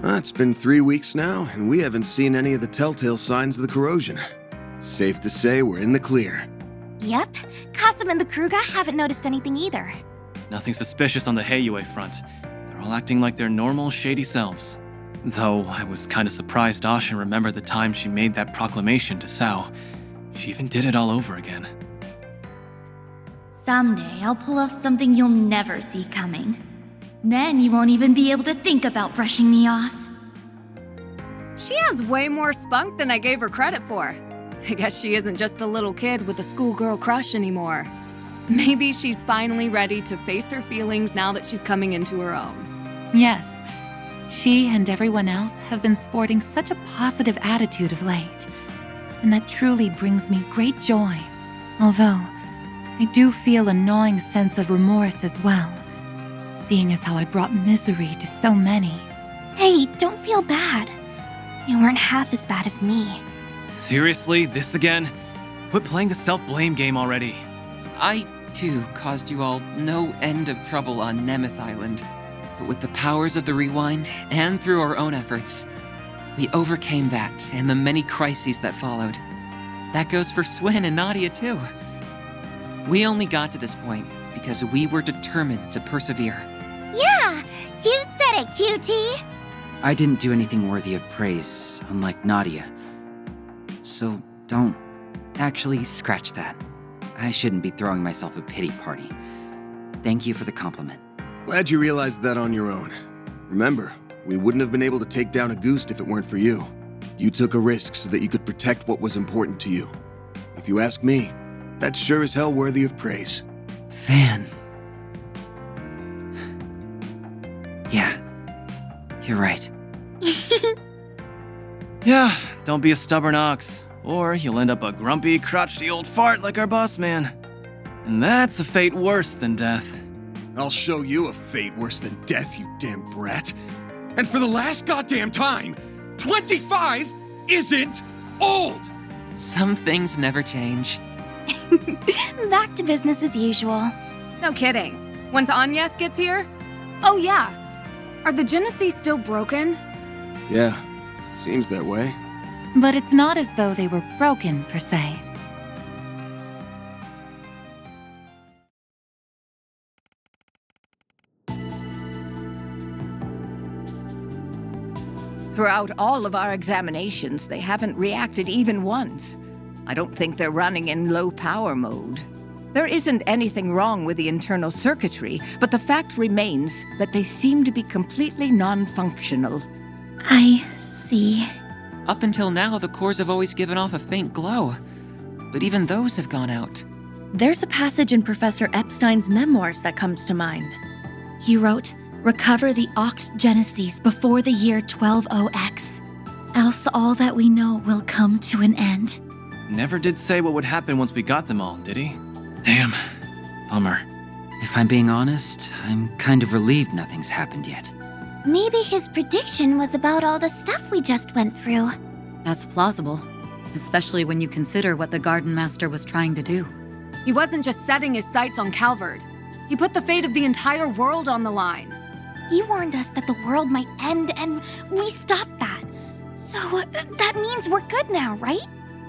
It's been 3 weeks now, and we haven't seen any of the telltale signs of the corrosion. Safe to say we're in the clear. Yep, Kasum and the Kruga haven't noticed anything either. Nothing suspicious on the Heiyue front. They're all acting like their normal, shady selves. Though I was kinda surprised Asha remembered the time she made that proclamation to Sao. She even did it all over again. Someday I'll pull off something you'll never see coming. Then you won't even be able to think about brushing me off. She has way more spunk than I gave her credit for. I guess she isn't just a little kid with a schoolgirl crush anymore. Maybe she's finally ready to face her feelings now that she's coming into her own. Yes, she and everyone else have been sporting such a positive attitude of late. And that truly brings me great joy. Although, I do feel a gnawing sense of remorse as well, seeing as how I brought misery to so many. Hey, don't feel bad. You weren't half as bad as me. Seriously, this again? Quit playing the self-blame game already. I, too, caused you all no end of trouble on Nemeth Island. But with the powers of the Rewind, and through our own efforts, we overcame that and the many crises that followed. That goes for Swin and Nadia, too. We only got to this point because we were determined to persevere. Yeah, you said it, QT! I didn't do anything worthy of praise, unlike Nadia. So don't... Actually, scratch that. I shouldn't be throwing myself a pity party. Thank you for the compliment. Glad you realized that on your own. Remember, we wouldn't have been able to take down a Goose if it weren't for you. You took a risk so that you could protect what was important to you. If you ask me, that's sure as hell worthy of praise. Van. Yeah, you're right. Yeah, don't be a stubborn ox, or you'll end up a grumpy, crotchety old fart like our boss man. And that's a fate worse than death. I'll show you a fate worse than death, you damn brat. And for the last goddamn time, 25 isn't old! Some things never change. Back to business as usual. No kidding. Once Agnes gets here? Oh yeah. Are the Genesis still broken? Yeah, seems that way. But it's not as though they were broken, per se. Throughout all of our examinations, they haven't reacted even once. I don't think they're running in low-power mode. There isn't anything wrong with the internal circuitry, but the fact remains that they seem to be completely non-functional. I see. Up until now, the cores have always given off a faint glow. But even those have gone out. There's a passage in Professor Epstein's memoirs that comes to mind. He wrote, "Recover the Oct Genesis before the year 120X, else all that we know will come to an end." Never did say what would happen once we got them all, did he? Damn. Bummer. If I'm being honest, I'm kind of relieved nothing's happened yet. Maybe his prediction was about all the stuff we just went through. That's plausible, especially when you consider what the Garden Master was trying to do. He wasn't just setting his sights on Calvard. He put the fate of the entire world on the line. He warned us that the world might end, and we stopped that. So that means we're good now, right?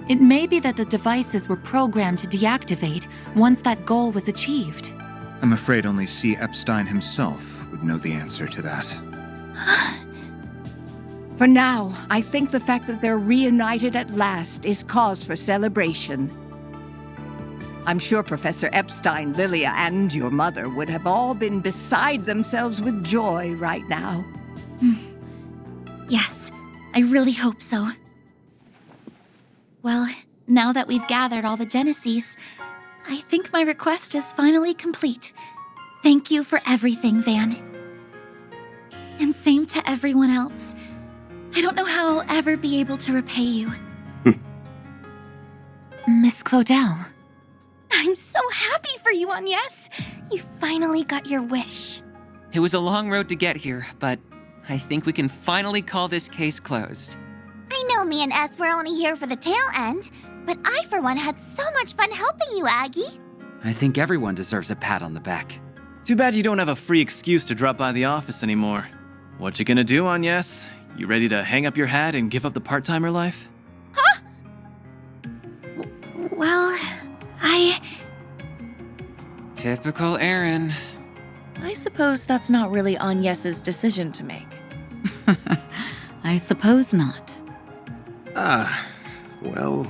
It may be that the devices were programmed to deactivate once that goal was achieved. I'm afraid only C. Epstein himself would know the answer to that. For now, I think the fact that they're reunited at last is cause for celebration. I'm sure Professor Epstein, Lilia, and your mother would have all been beside themselves with joy right now. Yes, I really hope so. Well, now that we've gathered all the Genesis, I think my request is finally complete. Thank you for everything, Van. And same to everyone else. I don't know how I'll ever be able to repay you. Miss Claudel. I'm so happy for you, Agnes. You finally got your wish. It was a long road to get here, but I think we can finally call this case closed. I know me and S were only here for the tail end, but I for one had so much fun helping you, Aggie. I think everyone deserves a pat on the back. Too bad you don't have a free excuse to drop by the office anymore. What you gonna do, Agnes? You ready to hang up your hat and give up the part-timer life? Huh? Well, Typical Aaron. I suppose that's not really Agnes's decision to make. I suppose not. Well,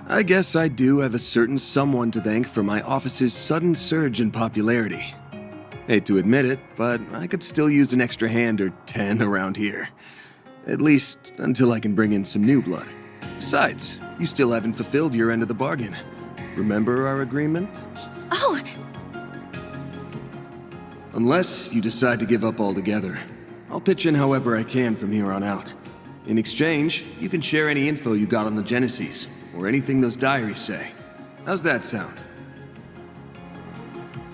I guess I do have a certain someone to thank for my office's sudden surge in popularity. Hate to admit it, but I could still use an extra hand or 10 around here. At least until I can bring in some new blood. Besides, you still haven't fulfilled your end of the bargain. Remember our agreement? Oh! Unless you decide to give up altogether, I'll pitch in however I can from here on out. In exchange, you can share any info you got on the Genesis, or anything those diaries say. How's that sound?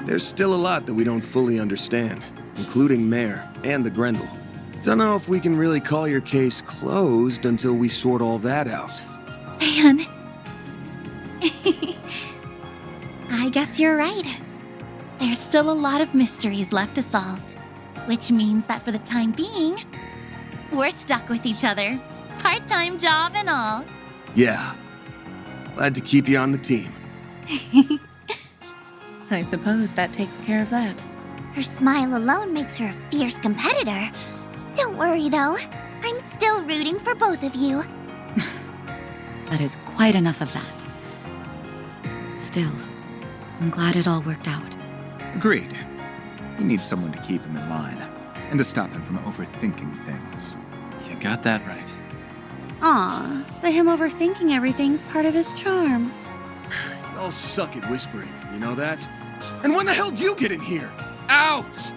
There's still a lot that we don't fully understand, including Mare and the Grendel. Don't know if we can really call your case closed until we sort all that out. Van. I guess you're right. There's still a lot of mysteries left to solve. Which means that for the time being, we're stuck with each other. Part-time job and all. Yeah. Glad to keep you on the team. I suppose that takes care of that. Her smile alone makes her a fierce competitor. Don't worry, though. I'm still rooting for both of you. That is quite enough of that. Still, I'm glad it all worked out. Agreed. You need someone to keep him in line, and to stop him from overthinking things. You got that right. Aw, but him overthinking everything's part of his charm. Y'all suck at whispering, you know that? And when the hell do you get in here? Out!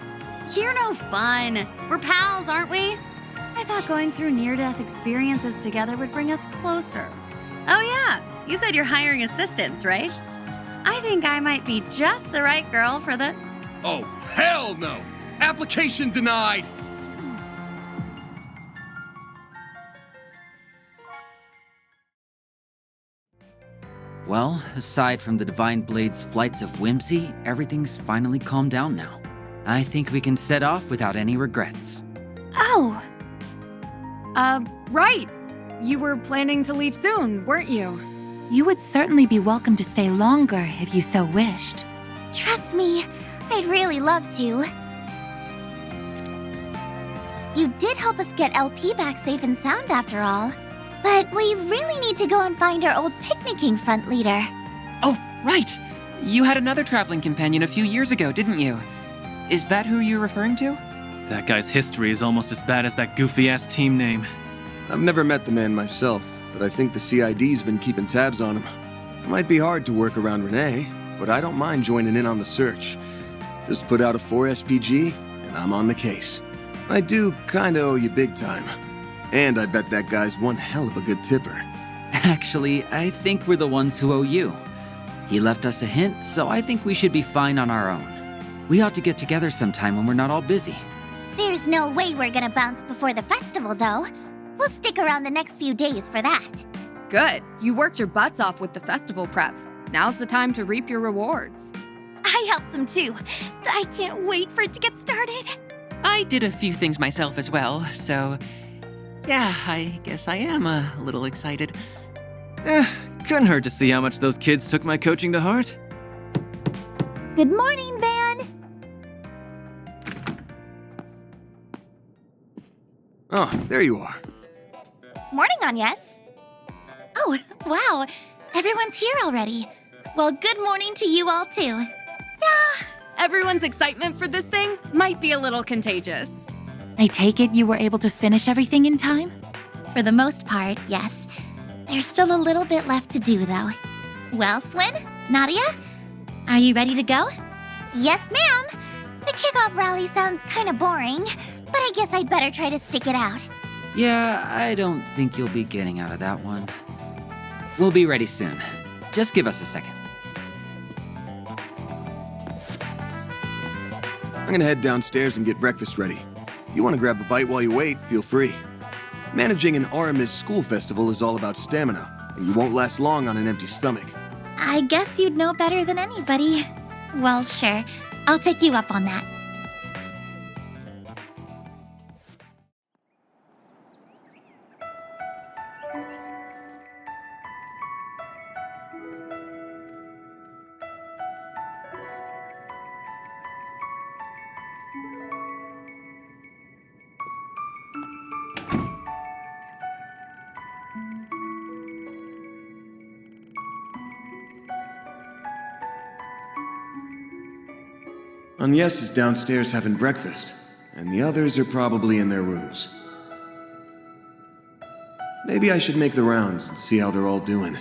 You're no fun. We're pals, aren't we? I thought going through near-death experiences together would bring us closer. Oh yeah, you said you're hiring assistants, right? I think I might be just the right girl for the... Oh, hell no! Application denied! Well, aside from the Divine Blade's flights of whimsy, everything's finally calmed down now. I think we can set off without any regrets. Oh, Right. You were planning to leave soon, weren't you? You would certainly be welcome to stay longer if you so wished. trust me, I'd really love to. You did help us get LP back safe and sound after all. But we really need to go and find our old picnicking front leader. Oh, right! You had another traveling companion a few years ago, didn't you? Is that who you're referring to? That guy's history is almost as bad as that goofy-ass team name. I've never met the man myself, but I think the CID's been keeping tabs on him. It might be hard to work around Renee, but I don't mind joining in on the search. Just put out a 4 SPG, and I'm on the case. I do kinda owe you big time. And I bet that guy's one hell of a good tipper. Actually, I think we're the ones who owe you. He left us a hint, so I think we should be fine on our own. We ought to get together sometime when we're not all busy. There's no way we're gonna bounce before the festival, though. We'll stick around the next few days for that. Good. You worked your butts off with the festival prep. Now's the time to reap your rewards. I helped some too. I can't wait for it to get started. I did a few things myself as well, so yeah, I guess I am a little excited. Couldn't hurt to see how much those kids took my coaching to heart. Good morning, Van. Oh, there you are. Morning, Agnes. Oh, wow. Everyone's here already. Well, good morning to you all, too. Yeah, everyone's excitement for this thing might be a little contagious. I take it you were able to finish everything in time? For the most part, yes. There's still a little bit left to do, though. Well, Swin, Nadia, are you ready to go? Yes, ma'am. The kickoff rally sounds kind of boring, but I guess I'd better try to stick it out. Yeah, I don't think you'll be getting out of that one. We'll be ready soon. Just give us a second. I'm gonna head downstairs and get breakfast ready. If you want to grab a bite while you wait, feel free. Managing an Aramis school festival is all about stamina, and you won't last long on an empty stomach. I guess you'd know better than anybody. Well, sure. I'll take you up on that. Agnes is downstairs having breakfast, and the others are probably in their rooms. Maybe I should make the rounds and see how they're all doing.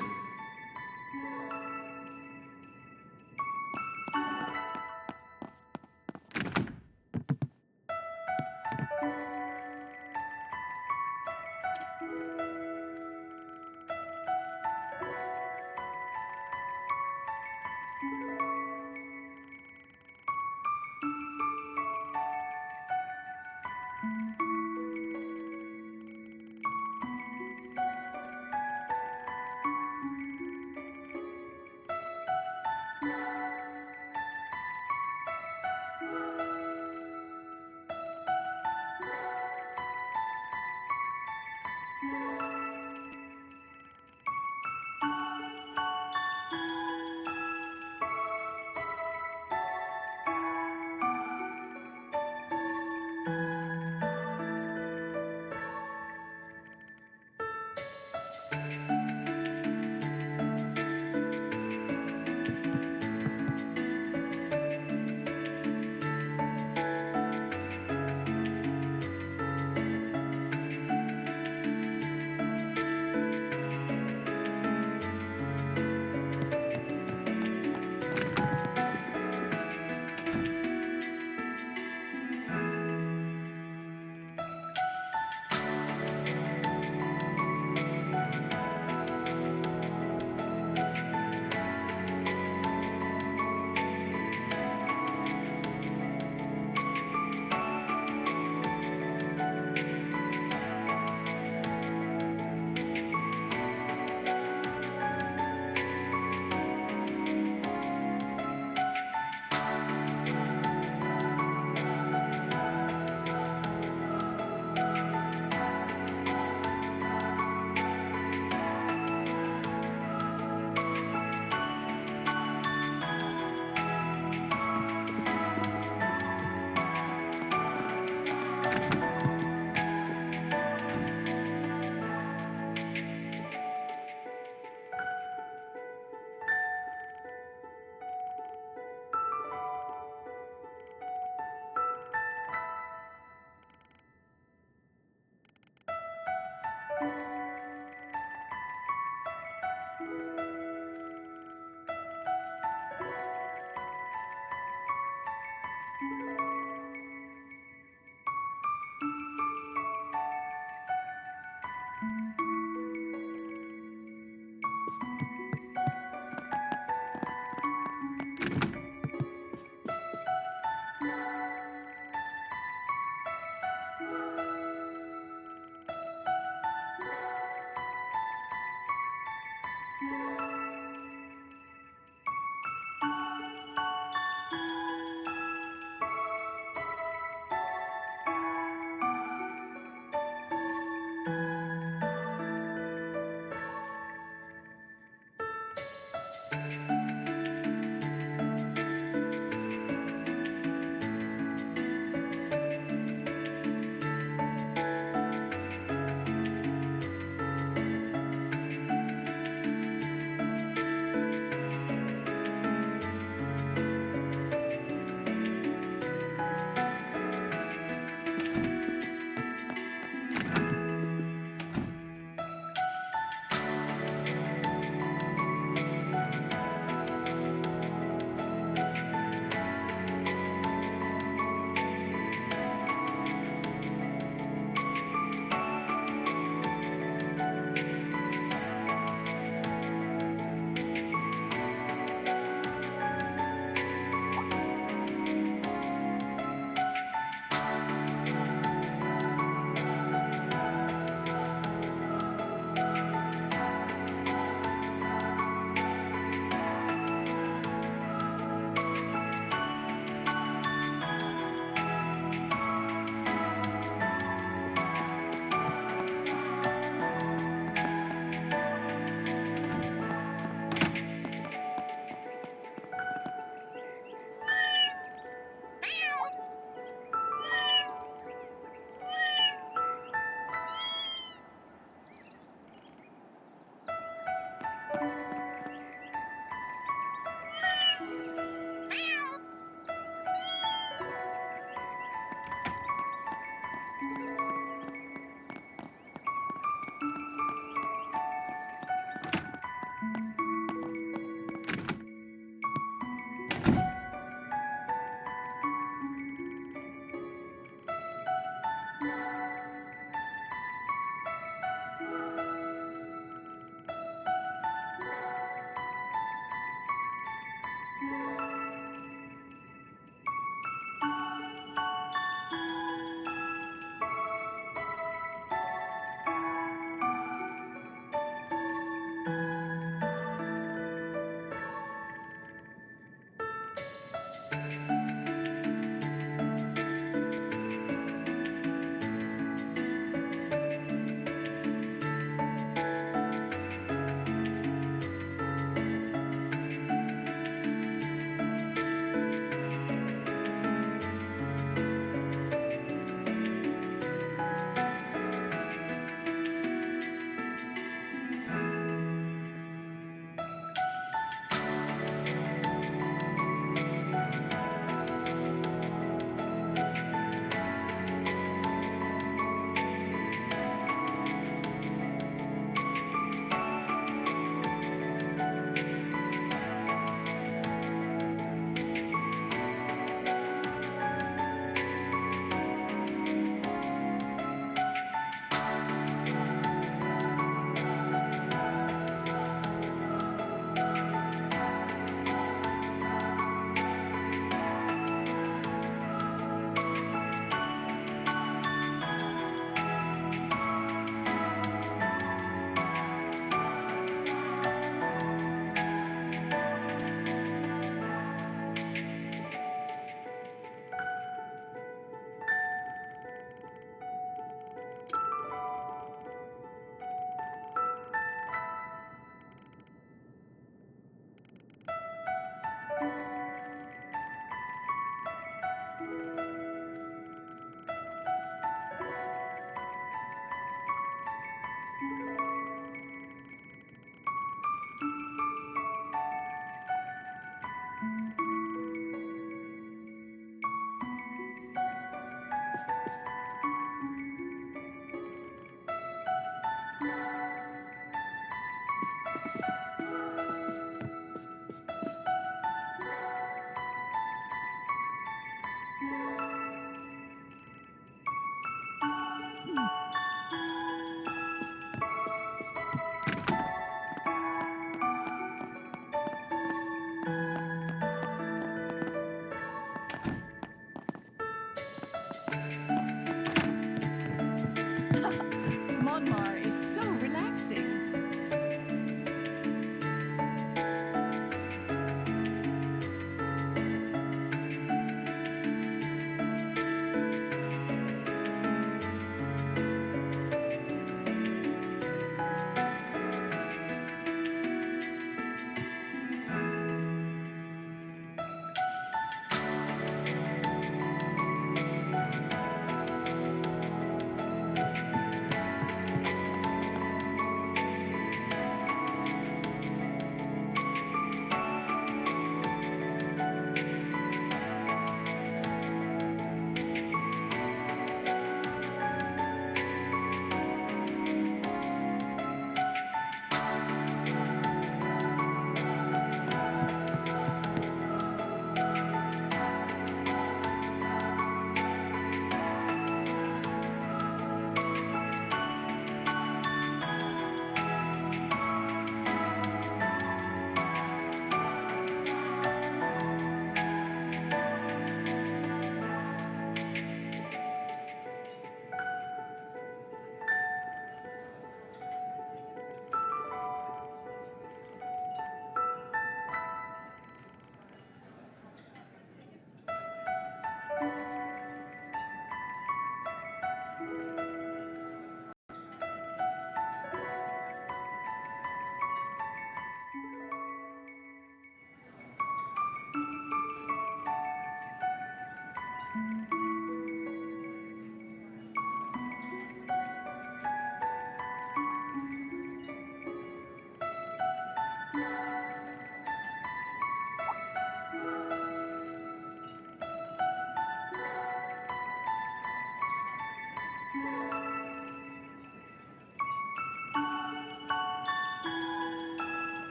Monmar is so relaxing.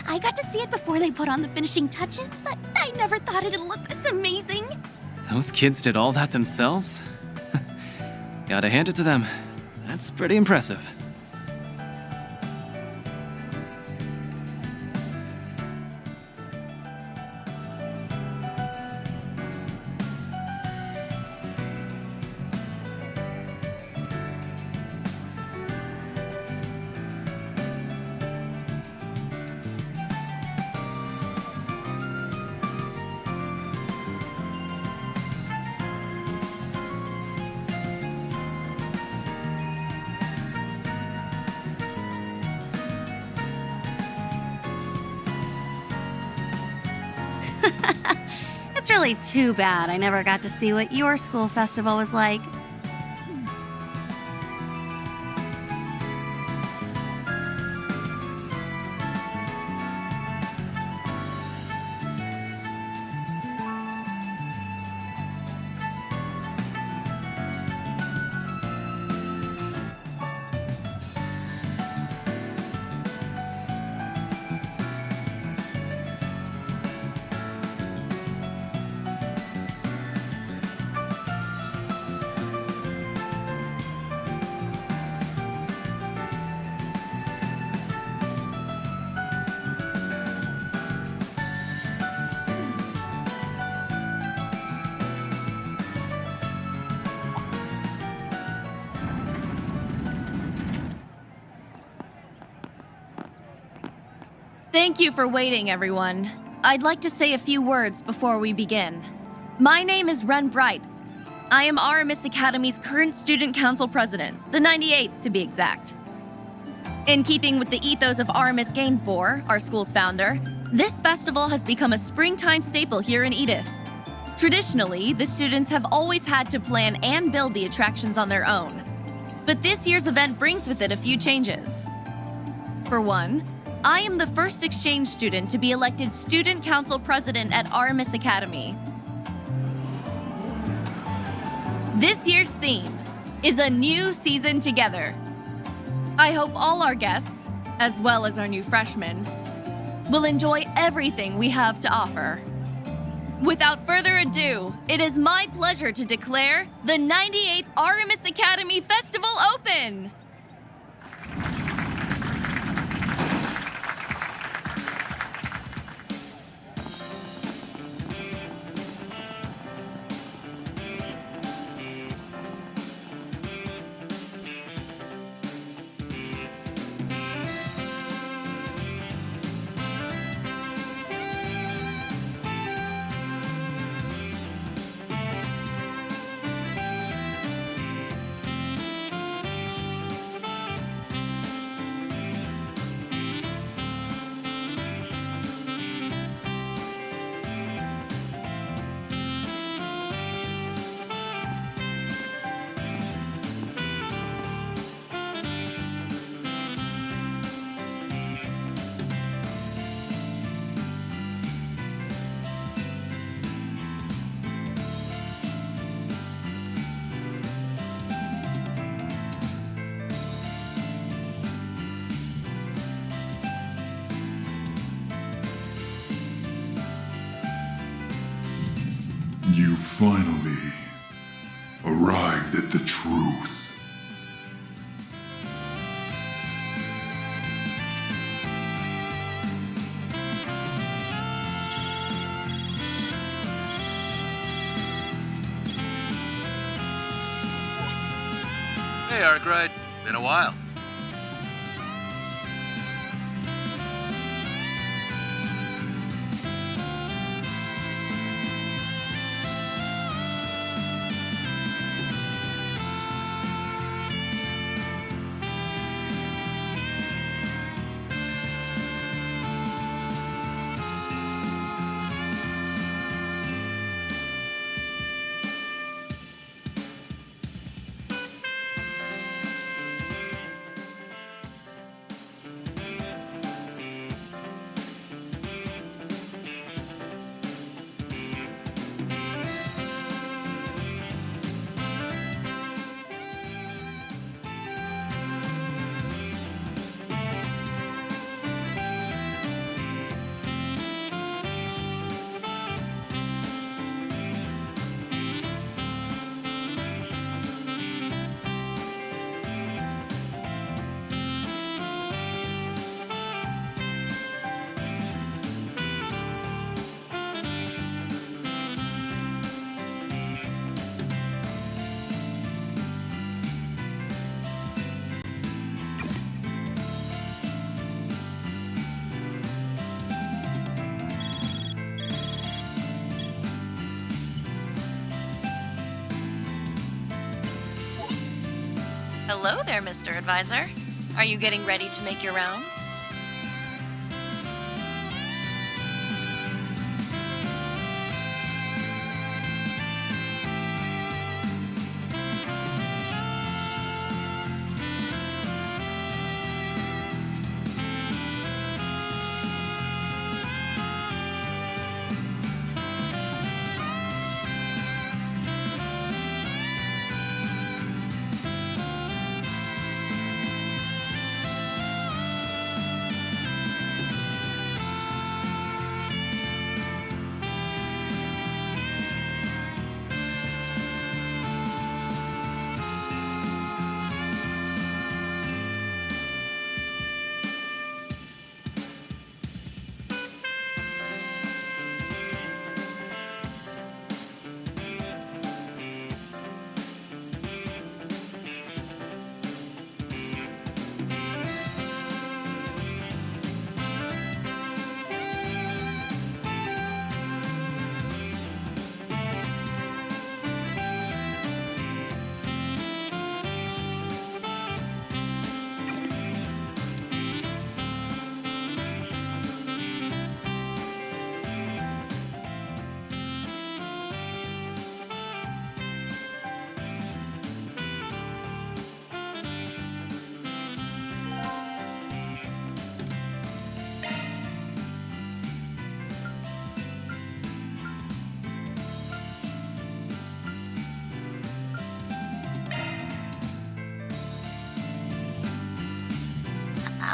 I got to see it before they put on the finishing touches, but I never thought it'd look this amazing. Those kids did all that themselves? Gotta hand it to them. That's pretty impressive. It's really too bad I never got to see what your school festival was like. Thank you for waiting, everyone. I'd like to say a few words before we begin. My name is Ren Bright. I am Aramis Academy's current Student Council President, the 98th to be exact. In keeping with the ethos of Aramis Gainsborough, our school's founder, this festival has become a springtime staple here in Edith. Traditionally, the students have always had to plan and build the attractions on their own. But this year's event brings with it a few changes. For one, I am the first exchange student to be elected Student Council President at Aramis Academy. This year's theme is a new season together. I hope all our guests, as well as our new freshmen, will enjoy everything we have to offer. Without further ado, it is my pleasure to declare the 98th Aramis Academy Festival open! You finally arrived at the truth. Hey, Arkwright. Been a while. Hello there, Mr. Advisor. Are you getting ready to make your rounds?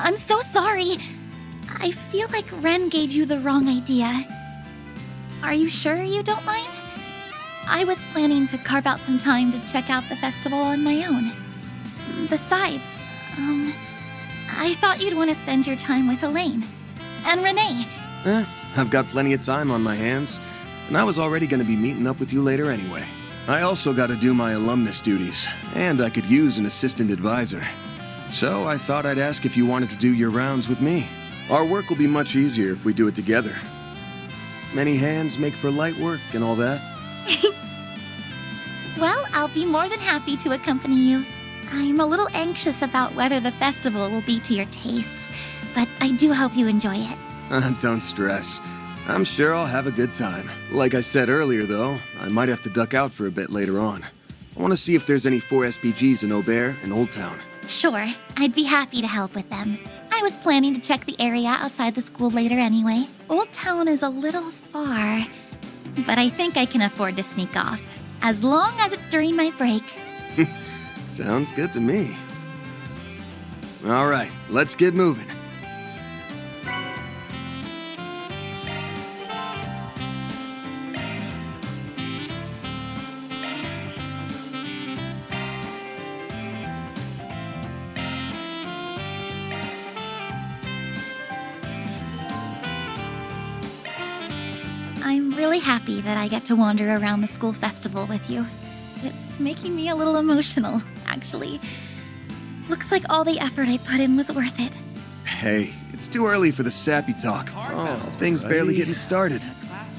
I'm so sorry. I feel like Ren gave you the wrong idea. Are you sure you don't mind? I was planning to carve out some time to check out the festival on my own. Besides, I thought you'd want to spend your time with Elaine. And Renee. I've got plenty of time on my hands, and I was already going to be meeting up with you later anyway. I also got to do my alumnus duties, and I could use an assistant advisor. So I thought I'd ask if you wanted to do your rounds with me. Our work will be much easier if we do it together. Many hands make for light work and all that. Well, I'll be more than happy to accompany you. I'm a little anxious about whether the festival will be to your tastes, but I do hope you enjoy it. Don't stress. I'm sure I'll have a good time. Like I said earlier, though, I might have to duck out for a bit later on. I want to see if there's any 4 SPGs in Aubert and Old Town. Sure, I'd be happy to help with them. I was planning to check the area outside the school later anyway. Old Town is a little far, but I think I can afford to sneak off, as long as it's during my break. Sounds good to me. All right, let's get moving. I'm really happy that I get to wander around the school festival with you. It's making me a little emotional, actually. Looks like all the effort I put in was worth it. Hey, it's too early for the sappy talk. Things barely getting started.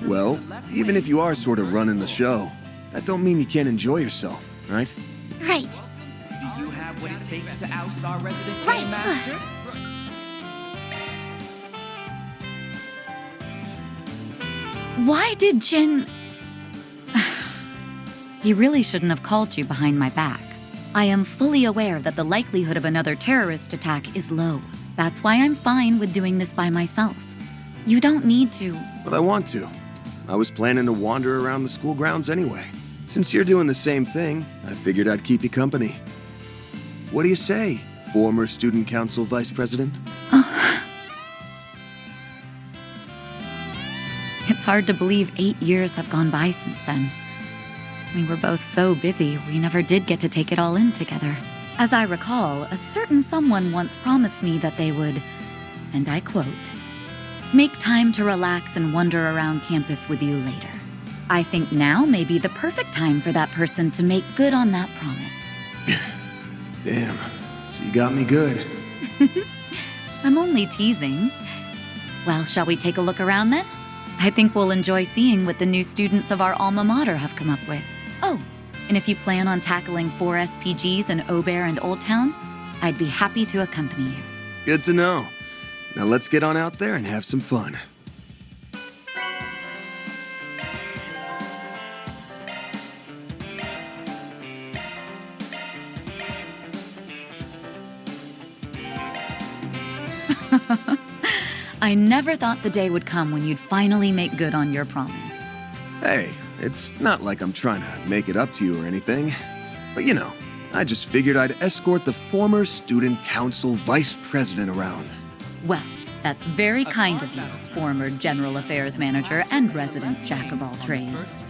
Well, even if you are sort of running the show, that don't mean you can't enjoy yourself, right? Right. Do you have what it takes to oust our resident game Right. master? Why did Jin... He really shouldn't have called you behind my back. I am fully aware that the likelihood of another terrorist attack is low. That's why I'm fine with doing this by myself. You don't need to. But I want to. I was planning to wander around the school grounds anyway. Since you're doing the same thing, I figured I'd keep you company. What do you say, former student council vice president? It's hard to believe 8 years have gone by since then. We were both so busy, we never did get to take it all in together. As I recall, a certain someone once promised me that they would, and I quote, "make time to relax and wander around campus with you later." I think now may be the perfect time for that person to make good on that promise. Damn, she got me good. I'm only teasing. Well, shall we take a look around then? I think we'll enjoy seeing what the new students of our alma mater have come up with. Oh, and if you plan on tackling 4 SPGs in Aubert and Old Town, I'd be happy to accompany you. Good to know. Now let's get on out there and have some fun. I never thought the day would come when you'd finally make good on your promise. Hey, it's not like I'm trying to make it up to you or anything. But you know, I just figured I'd escort the former student council vice president around. Well, that's very kind of you, former general affairs manager and resident jack of all trades.